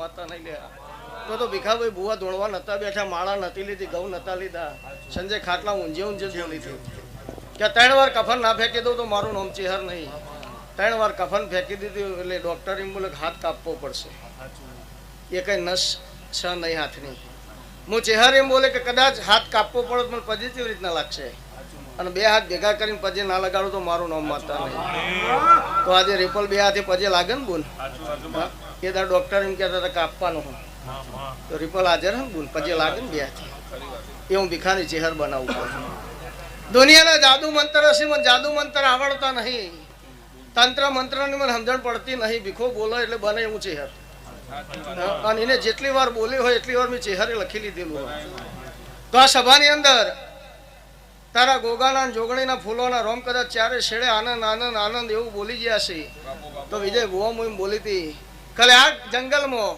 માતા નહીં લે તો ભીખાભાઈ બુવા ધોણવા નતા બેઠા, માળા નથી લીધી, ઘઉં નતા લીધા, સંજય ખાટલા ઊંઝે ઊંઝે જ બોલી હતી કે 3 વાર કફન ના ફેંકી દઉં તો મારું નામ ચેહર નહીં. 3 વાર કફન ફેંકી દીધું એટલે ડોક્ટર એમ બોલે હાથ કાપવો પડશે, એ કઈ નસ છ નહીં હાથની. હું ચેહર એમ બોલે કે કદાચ હાથ કાપવો પડે મને પજે કેવી રીતના લાગશે, અને 2 હાથ ભેગા કરીને પજે ના લગાડું તો મારું નામ માતા નહીં. તો આજે રિપલ 2 હાથે પજે લાગે ને બોલ, એ તાર ડોક્ટર એમ કહેતા હતા કાપવાનું, તો રિપલ હાજર હે ને બોલ, પજે લાગે ને 2 હાથે. એ હું ભીખાની ચેહર બનાવું છું. દુનિયાના જાદુ મંત્ર હશે, મને જાદુ મંત્ર આવડતા નહીં, તંત્ર મંત્રની મને સમજણ પડતી નહીં. ભીખો બોલો એટલે બને એવું ચેહર, અને એને જેટલી વાર બોલી હોય એટલી વાર મેં ચેહરે લખી લીધેલું હોય. તો આ સભાની અંદર તારા ગોગાના જોગણીના ફૂલોના રોમ કદાચ ચારે છેડે આનંદ આનંદ આનંદ એવું બોલી ગયા છે. તો વિજય ભુવા મુઈમ બોલી હતી કલે આ જંગલમાં